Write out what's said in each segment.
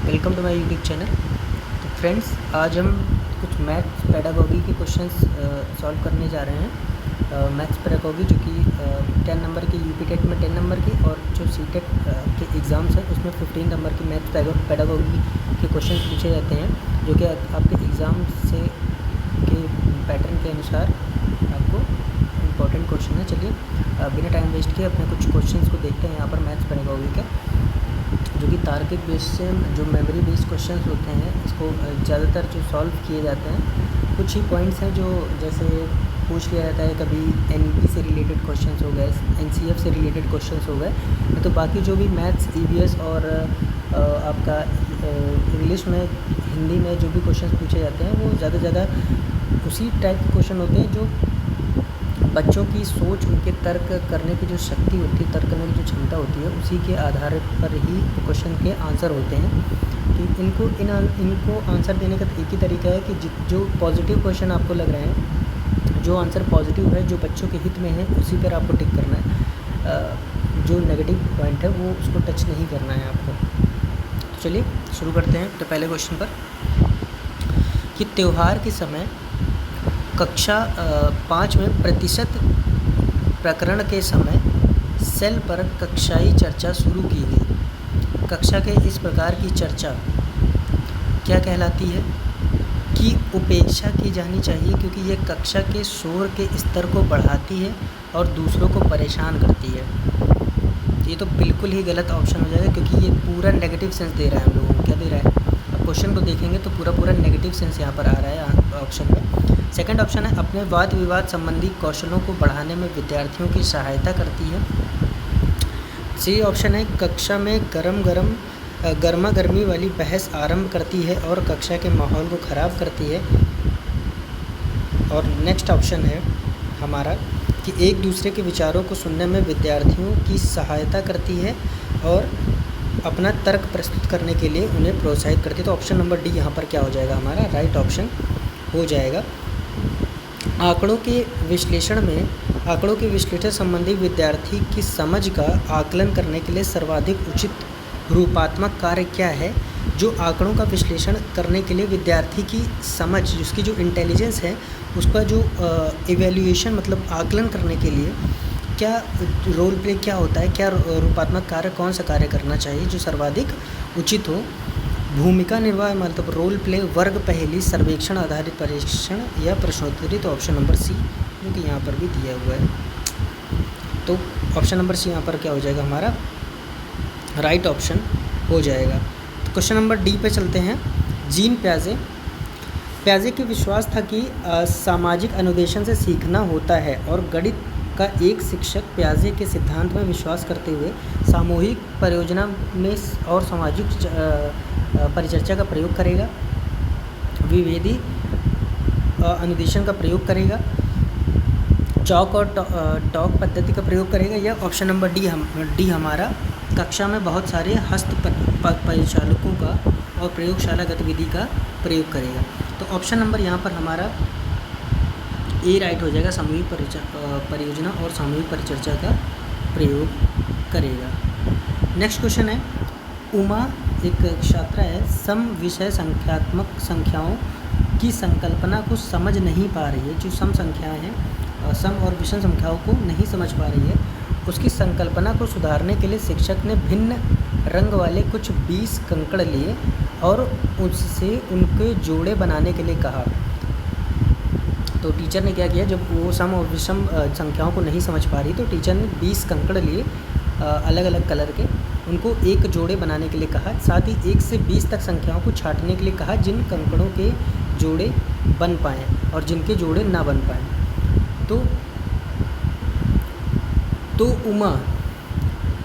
Welcome to my YouTube channel. तो friends, आज हम कुछ मैथ्स पेडागोगी के क्वेश्चंस सॉल्व करने जा रहे हैं। मैथ्स पेडागोगी जो कि 10 नंबर की, यूपी टेट में 10 नंबर की, और जो सी टेट के एग्ज़ाम्स हैं उसमें 15 नंबर की मैथ्स पेडागोगी के क्वेश्चन पूछे जाते हैं, जो कि आपके एग्ज़ाम से के पैटर्न के अनुसार आपको इम्पोर्टेंट क्वेश्चन है। चलिए बिना टाइम वेस्ट किए अपने कुछ क्वेश्चंस को देखते हैं यहाँ पर मैथ्स पेडागोगी के, जो कि तार्किक बेस से जो मेमोरी बेस्ड क्वेश्चंस होते हैं इसको ज़्यादातर जो सॉल्व किए जाते हैं। कुछ ही पॉइंट्स हैं जो जैसे पूछ लिया जाता है, कभी एनईपी से रिलेटेड क्वेश्चंस हो गए, एनसीएफ से रिलेटेड क्वेश्चंस हो गए। तो बाकी जो भी मैथ्स, ईवीएस और आपका इंग्लिश में, हिंदी में जो भी क्वेश्चंस पूछे जाते हैं वो ज़्यादा से ज़्यादा उसी टाइप के क्वेश्चन होते हैं जो बच्चों की सोच, उनके तर्क करने की जो शक्ति होती है, तर्क करने की जो क्षमता होती है, उसी के आधार पर ही क्वेश्चन के आंसर होते हैं। कि इनको आंसर देने का एक ही तरीका है कि जो पॉजिटिव क्वेश्चन आपको लग रहे हैं, जो आंसर पॉजिटिव है, जो बच्चों के हित में है, उसी पर आपको टिक करना है। जो नेगेटिव पॉइंट है वो उसको टच नहीं करना है आपको। तो चलिए शुरू करते हैं। तो पहले क्वेश्चन पर कि त्यौहार के समय कक्षा 5 में प्रतिशत प्रकरण के समय सेल पर कक्षाई चर्चा शुरू की गई। कक्षा के इस प्रकार की चर्चा क्या कहलाती है? कि उपेक्षा की जानी चाहिए, क्योंकि ये कक्षा के शोर के स्तर को बढ़ाती है और दूसरों को परेशान करती है। ये तो बिल्कुल ही गलत ऑप्शन हो जाएगा, क्योंकि ये पूरा नेगेटिव सेंस दे रहा है हम लोगों को। क्या दे रहा है? अब क्वेश्चन को देखेंगे तो पूरा नेगेटिव सेंस यहाँ पर आ रहा है ऑप्शन में। सेकंड ऑप्शन है अपने वाद विवाद संबंधी कौशलों को बढ़ाने में विद्यार्थियों की सहायता करती है। सी ऑप्शन है कक्षा में गर्मा गर्मी वाली बहस आरंभ करती है और कक्षा के माहौल को ख़राब करती है। और नेक्स्ट ऑप्शन है हमारा कि एक दूसरे के विचारों को सुनने में विद्यार्थियों की सहायता करती है और अपना तर्क प्रस्तुत करने के लिए उन्हें प्रोत्साहित करती है। तो ऑप्शन नंबर डी यहाँ पर क्या हो जाएगा? हमारा राइट ऑप्शन हो जाएगा। आंकड़ों के विश्लेषण संबंधी विद्यार्थी की समझ का आकलन करने के लिए सर्वाधिक उचित रूपात्मक कार्य क्या है? जो आंकड़ों का विश्लेषण करने के लिए विद्यार्थी की समझ, उसकी जो इंटेलिजेंस है, उसका जो इवैल्यूएशन मतलब आकलन करने के लिए क्या रोल प्ले क्या होता है, क्या रूपात्मक कार्य, कौन सा कार्य करना चाहिए जो सर्वाधिक उचित हो? भूमिका निर्वाह मतलब रोल प्ले, वर्ग पहेली, सर्वेक्षण आधारित परीक्षण या प्रश्नोत्तरी। तो ऑप्शन नंबर सी, जो कि यहाँ पर भी दिया हुआ है, तो ऑप्शन नंबर सी यहाँ पर क्या हो जाएगा? हमारा राइट ऑप्शन हो जाएगा। तो क्वेश्चन नंबर डी पे चलते हैं। जीन प्याजे के विश्वास था कि सामाजिक अनुदेशन से सीखना होता है और गणित का एक शिक्षक प्याजे के सिद्धांत में विश्वास करते हुए सामूहिक परियोजना में और सामाजिक परिचर्चा का प्रयोग करेगा, विभेदी अनुदेशन का प्रयोग करेगा, चौक और टॉक पद्धति का प्रयोग करेगा, या ऑप्शन नंबर डी हमारा कक्षा में बहुत सारे हस्त परिचालकों का और प्रयोगशाला गतिविधि का प्रयोग करेगा। तो ऑप्शन नंबर यहाँ पर हमारा ए राइट हो जाएगा, सामूहिक परियोजना और सामूहिक परिचर्चा का प्रयोग करेगा। नेक्स्ट क्वेश्चन है, उमा एक छात्रा है, सम विषय संख्यात्मक संख्याओं की संकल्पना को समझ नहीं पा रही है। जो सम संख्याएं हैं, सम और विषम संख्याओं को नहीं समझ पा रही है, उसकी संकल्पना को सुधारने के लिए शिक्षक ने भिन्न रंग वाले कुछ 20 कंकड़ लिए और उससे उनके जोड़े बनाने के लिए कहा। तो टीचर ने क्या किया, जब वो सम और विषम संख्याओं को नहीं समझ पा रही तो टीचर ने 20 कंकड़ लिए अलग अलग कलर के, उनको एक जोड़े बनाने के लिए कहा। साथ ही 1 से 20 तक संख्याओं को छांटने के लिए कहा, जिन कंकड़ों के जोड़े बन पाएँ और जिनके जोड़े ना बन पाएँ। तो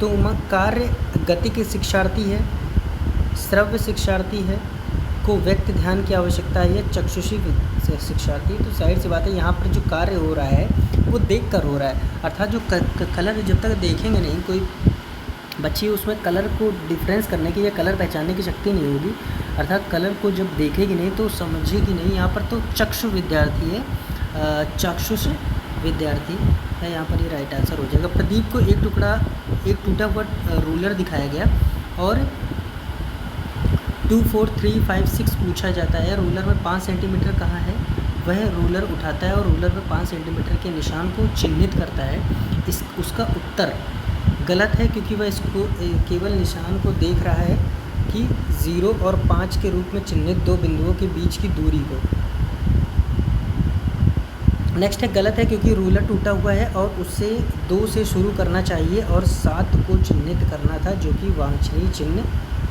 उमा कार्य गति के शिक्षार्थी है, श्रव्य शिक्षार्थी है, को व्यक्त ध्यान की आवश्यकता है, या चक्षुषी शिक्षार्थी। तो जाहिर सी बात है यहाँ पर जो कार्य हो रहा है वो देख कर हो रहा है, अर्थात जो कलर जब तक देखेंगे नहीं, कोई बच्ची उसमें कलर को डिफरेंस करने की या कलर पहचानने की शक्ति नहीं होगी, अर्थात कलर को जब देखेगी नहीं तो समझेगी नहीं। यहाँ पर तो चक्षु विद्यार्थी है, चक्षुष विद्यार्थी है, यहाँ पर ये राइट आंसर हो जाएगा। प्रदीप को एक टूटा हुआ रूलर दिखाया गया और 2, 4, 3, 5, 6 पूछा जाता है, रूलर में 5 सेंटीमीटर कहाँ है, वह रूलर उठाता है और रूलर में 5 सेंटीमीटर के निशान को चिन्हित करता है। उसका उत्तर गलत है, क्योंकि वह इसको केवल निशान को देख रहा है कि 0 और 5 के रूप में चिन्हित दो बिंदुओं के बीच की दूरी को। नेक्स्ट है गलत है, क्योंकि रूलर टूटा हुआ है और उससे 2 से शुरू करना चाहिए और 7 को चिन्हित करना था, जो कि वांछनीय चिन्ह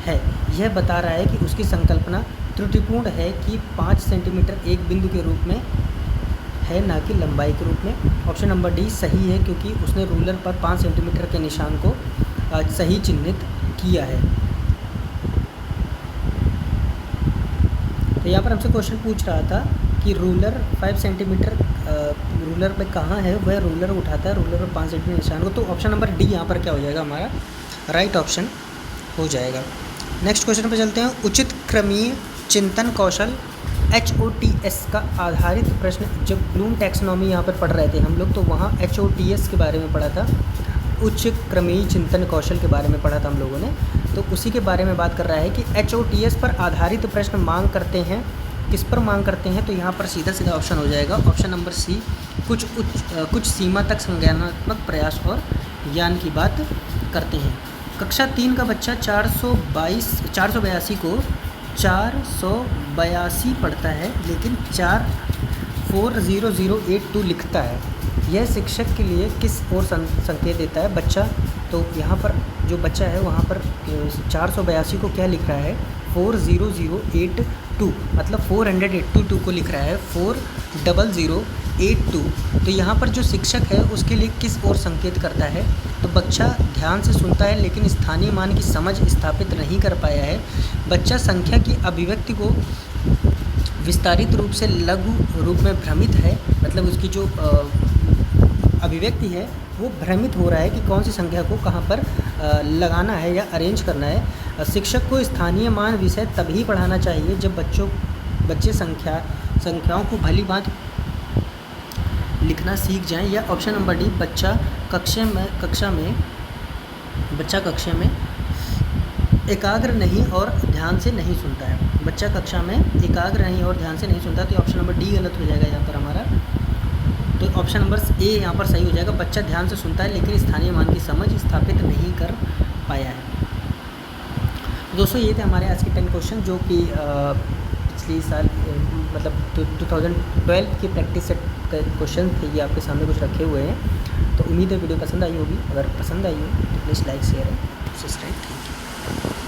है। यह बता रहा है कि उसकी संकल्पना त्रुटिपूर्ण है कि 5 सेंटीमीटर एक बिंदु के रूप में है, ना कि लंबाई के रूप में। ऑप्शन नंबर डी सही है, क्योंकि उसने रूलर पर 5 सेंटीमीटर के निशान को सही चिन्हित किया है। तो यहाँ पर हमसे क्वेश्चन पूछ रहा था कि रूलर 5 सेंटीमीटर रूलर पे कहाँ है, वह रूलर उठाता है रूलर पर 5 सेंटीमीटर निशान को। तो ऑप्शन नंबर डी यहाँ पर क्या हो जाएगा, हमारा राइट ऑप्शन हो जाएगा। नेक्स्ट क्वेश्चन पे चलते हैं। उचित क्रमीय चिंतन कौशल HOTS का आधारित प्रश्न। जब ब्लूम टैक्सोनॉमी यहाँ पर पढ़ रहे थे हम लोग, तो वहाँ HOTS के बारे में पढ़ा था, उच्च क्रमीय चिंतन कौशल के बारे में पढ़ा था हम लोगों ने। तो उसी के बारे में बात कर रहा है कि HOTS पर आधारित प्रश्न मांग करते हैं, किस पर मांग करते हैं। तो यहाँ पर सीधा सीधा ऑप्शन हो जाएगा ऑप्शन नंबर सी, कुछ सीमा तक संज्ञानात्मक प्रयास और ज्ञान की बात करते हैं। कक्षा 3 का बच्चा 482 को 482 पढ़ता है, लेकिन 40082 लिखता है। यह शिक्षक के लिए किस ओर संकेत देता है बच्चा। तो यहाँ पर जो बच्चा है वहाँ पर 482 को क्या लिख रहा है, 40082, मतलब 482 को लिख रहा है 40082। तो यहाँ पर जो शिक्षक है उसके लिए किस ओर संकेत करता है। तो बच्चा ध्यान से सुनता है, लेकिन स्थानीय मान की समझ स्थापित नहीं कर पाया है। बच्चा संख्या की अभिव्यक्ति को विस्तारित रूप से लघु रूप में भ्रमित है, मतलब उसकी जो अभिव्यक्ति है वो भ्रमित हो रहा है कि कौन सी संख्या को कहाँ पर लगाना है या अरेंज करना है। शिक्षक को स्थानीय मान विषय तभी पढ़ाना चाहिए जब बच्चे संख्याओं को भली बात लिखना सीख जाएं। या ऑप्शन नंबर डी, बच्चा कक्षा में एकाग्र नहीं और ध्यान से नहीं सुनता है। बच्चा कक्षा में एकाग्र नहीं और ध्यान से नहीं सुनता। तो ऑप्शन नंबर डी गलत हो जाएगा यहाँ पर हमारा। तो ऑप्शन नंबर ए यहाँ पर सही हो जाएगा, बच्चा ध्यान से सुनता है लेकिन स्थानीय मान की समझ स्थापित नहीं कर पाया है। दोस्तों ये थे हमारे आज के 10 क्वेश्चन, जो कि पिछले साल मतलब 2012 की प्रैक्टिस सेट क्वेश्चन थे। ये आपके सामने कुछ रखे हुए हैं। तो उम्मीद है वीडियो पसंद आई होगी। अगर पसंद आई हो तो please like share and subscribe. Thank you.